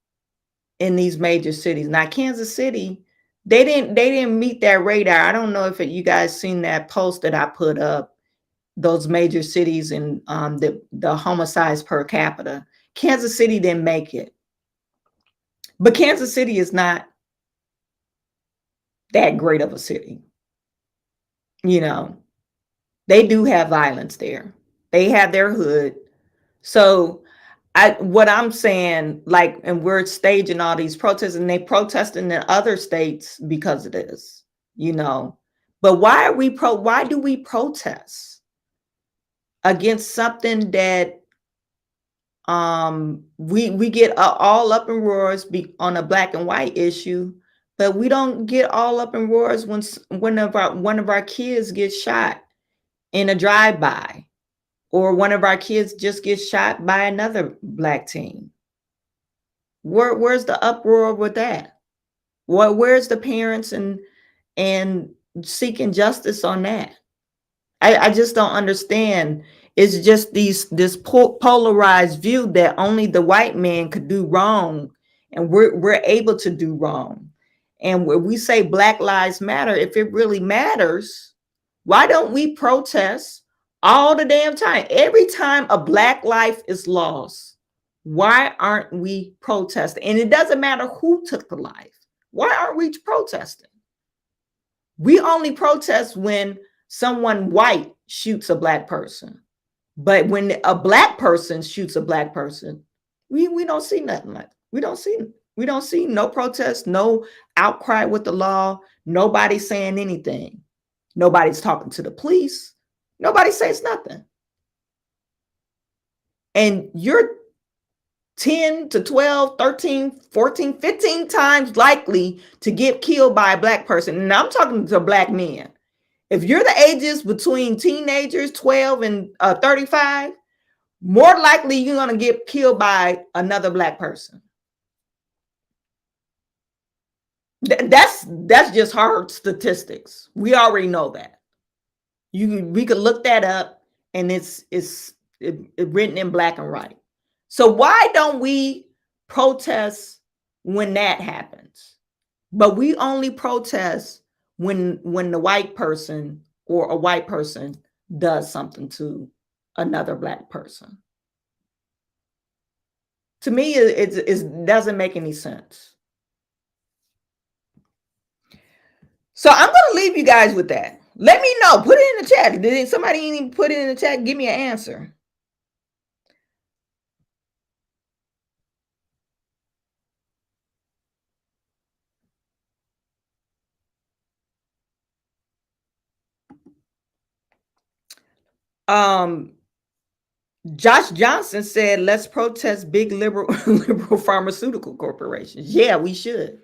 in these major cities? Now, Kansas City, they didn't meet that radar. I don't know if you guys seen that post that I put up, those major cities and the homicides per capita. Kansas City didn't make it. But Kansas City is not that great of a city. They do have violence there. They have their hood. So what I'm saying, like, and we're staging all these protests, and they protesting in other states because of this, But why do we protest? against something that we get all up in roars on a black and white issue, but we don't get all up in roars when one of our kids gets shot in a drive-by, or one of our kids just gets shot by another black teen. Where's the uproar with that? Where's the parents and seeking justice on that? I just don't understand. It's just this polarized view that only the white man could do wrong, and we're able to do wrong. And where we say Black Lives Matter, if it really matters, why don't we protest all the damn time? Every time a black life is lost, why aren't we protesting? And it doesn't matter who took the life. Why aren't we protesting? We only protest when someone white shoots a black person. But when a black person shoots a black person, we don't see nothing like that. We don't see no protest, no outcry with the law, nobody saying anything. Nobody's talking to the police. Nobody says nothing. And you're 10 to 12, 13, 14, 15 times likely to get killed by a black person. And I'm talking to black men. If you're the ages between teenagers, 12 and 35, more likely you're going to get killed by another black person. That's just hard statistics. We already know that. We could look that up, and it's written in black and white. So why don't we protest when that happens? But we only protest when the white person or a white person does something to another black person. To me, it doesn't make any sense. So I'm going to leave you guys with that. Let me know. Put it in the chat. Did somebody even put it in the chat? Give me an answer. Josh Johnson said, let's protest big liberal pharmaceutical corporations. Yeah, we should.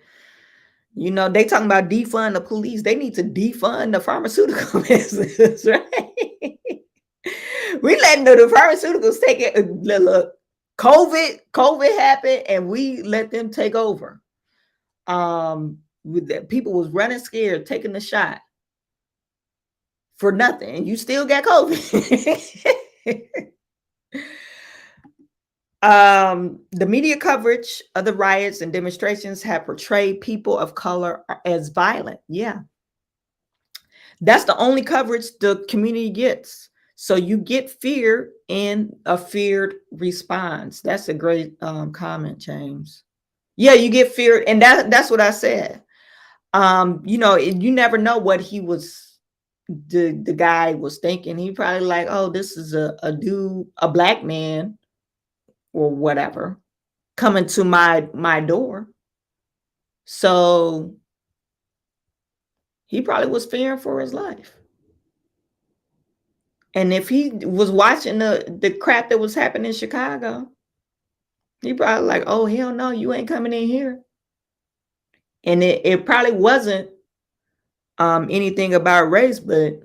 You know, they talking about defund the police. They need to defund the pharmaceutical business, right? We letting the pharmaceuticals take it. Look, COVID happened, and we let them take over. People was running scared, taking the shot for nothing, and you still got COVID. The media coverage of the riots and demonstrations have portrayed people of color as violent. Yeah. That's the only coverage the community gets. So you get fear and a feared response. That's a great comment, James. Yeah, you get fear. And that's what I said. You know, you never know what the guy was thinking. He probably like, oh, this is a dude, a black man or whatever, coming to my door. So he probably was fearing for his life. And if he was watching the crap that was happening in Chicago, he probably like, oh, hell no, you ain't coming in here. And it probably wasn't anything about race, but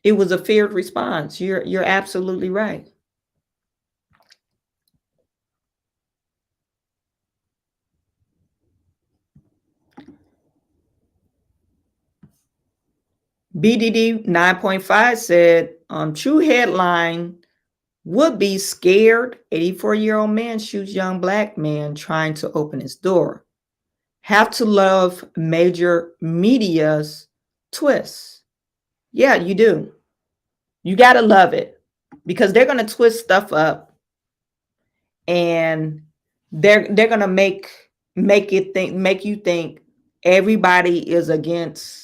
it was a feared response. You're absolutely right. BDD 9.5 said, true headline would be scared 84-year-old man shoots young black man trying to open his door. Have to love major media's twists. Yeah, you do. You got to love it, because they're going to twist stuff up, and they're going to make you think everybody is against,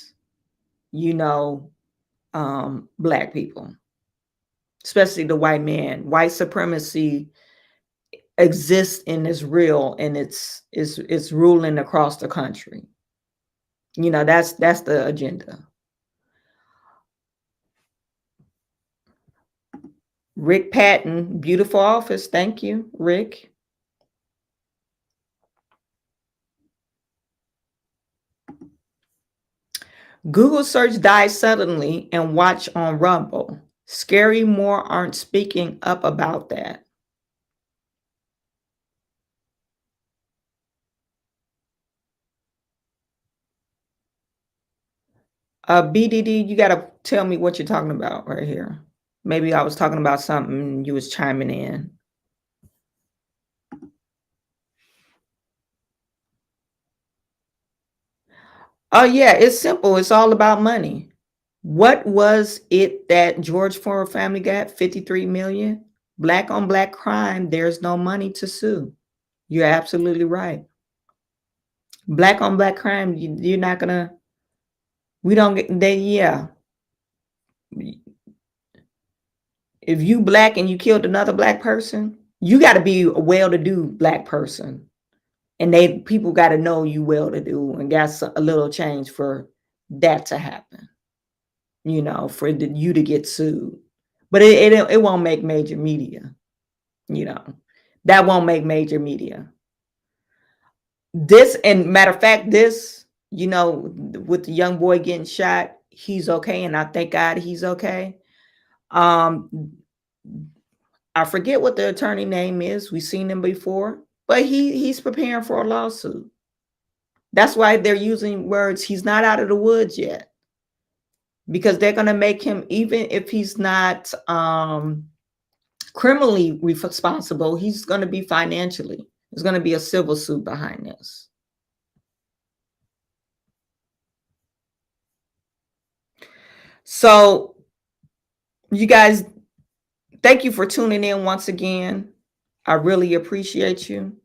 you know, black people, especially the white man. White supremacy exists and is real, and it's ruling across the country. You know, that's the agenda. Rick Patton, beautiful office. Thank you, Rick. Google search dies suddenly and watch on Rumble. Scary more aren't speaking up about that. BDD, you got to tell me what you're talking about right here. Maybe I was talking about something and you was chiming in. Oh yeah, it's simple. It's all about money. What was it that George Floyd family got? 53 million? Black on black crime, there's no money to sue. You're absolutely right. Black on black crime, you're not gonna, we don't get, yeah. If you black and you killed another black person, you got to be a well-to-do black person. And people got to know you well-to-do and got a little change for that to happen, for you to get sued. But it won't make major media, that won't make major media. This, and matter of fact, this, with the young boy getting shot, he's okay. And I thank God he's okay. I forget what the attorney name is. We've seen him before, but he's preparing for a lawsuit. That's why they're using words. He's not out of the woods yet, because they're going to make him, even if he's not criminally responsible, he's going to be financially. There's going to be a civil suit behind this. So you guys, thank you for tuning in once again. I really appreciate you.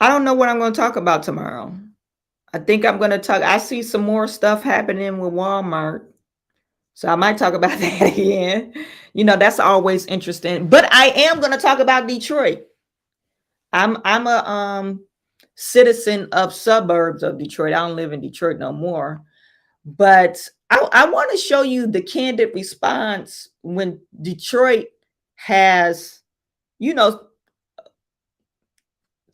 I don't know what I'm going to talk about tomorrow. I think I'm going to talk. I see some more stuff happening with Walmart, so I might talk about that again. That's always interesting. But I am going to talk about Detroit. I'm a citizen of suburbs of Detroit. I don't live in Detroit no more. But I want to show you the candid response when Detroit has,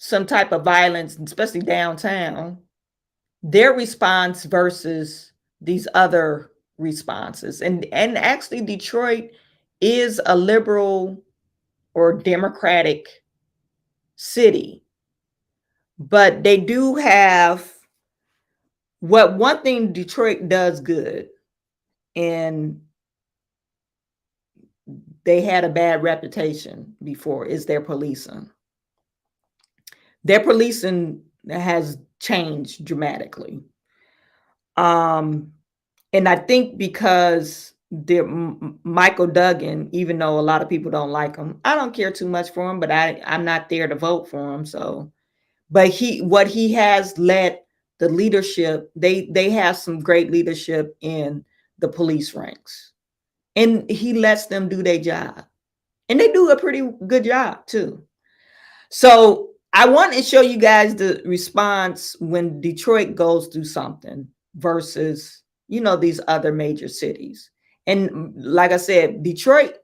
some type of violence, especially downtown, their response versus these other responses. And actually Detroit is a liberal or democratic city, but they do have one thing Detroit does good, and they had a bad reputation before, is their policing. Their policing has changed dramatically. And I think because Michael Duggan, even though a lot of people don't like him, I don't care too much for him, but I'm not there to vote for him. So, but what he has led the leadership, they have some great leadership in the police ranks, and he lets them do their job, and they do a pretty good job too. So I want to show you guys the response when Detroit goes through something versus, these other major cities. And like I said, Detroit,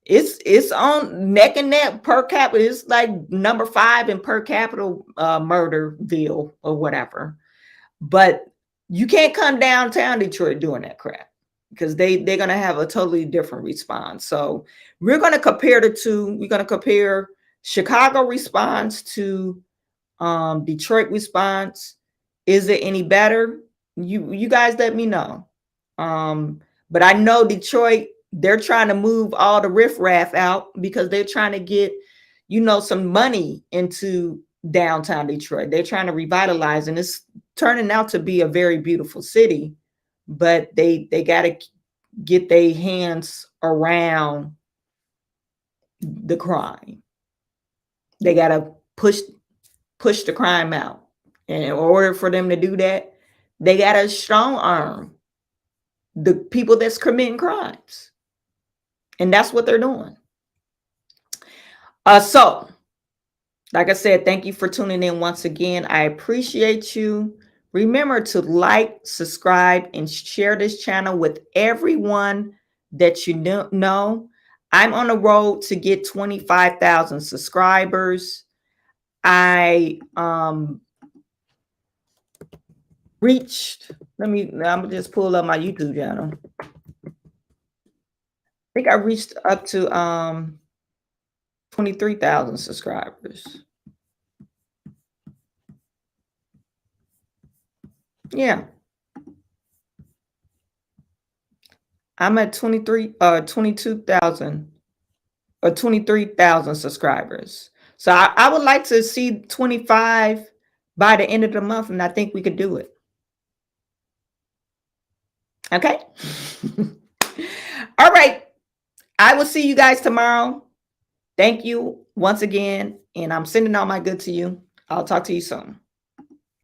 it's on neck and neck per capita. It's like number 5 in per capita murderville or whatever. But you can't come downtown Detroit doing that crap, because they're going to have a totally different response. So we're going to compare the two. We're going to compare Chicago response to Detroit response. Is it any better? You guys let me know. But I know Detroit, they're trying to move all the riffraff out because they're trying to get, some money into downtown Detroit. They're trying to revitalize, and it's turning out to be a very beautiful city, but they got to get their hands around the crime. They got to push the crime out. And in order for them to do that, they got to strong arm the people that's committing crimes. And that's what they're doing. So, like I said, thank you for tuning in once again. I appreciate you Remember to like, subscribe, and share this channel with everyone that you know. I'm on the road to get 25,000 subscribers. I reached, I'm gonna just pull up my YouTube channel. I think I reached up to 23,000 subscribers. Yeah. I'm at 22,000 or 23,000 subscribers. So I would like to see 25 by the end of the month, and I think we could do it. Okay. All right. I will see you guys tomorrow. Thank you once again, and I'm sending all my good to you. I'll talk to you soon.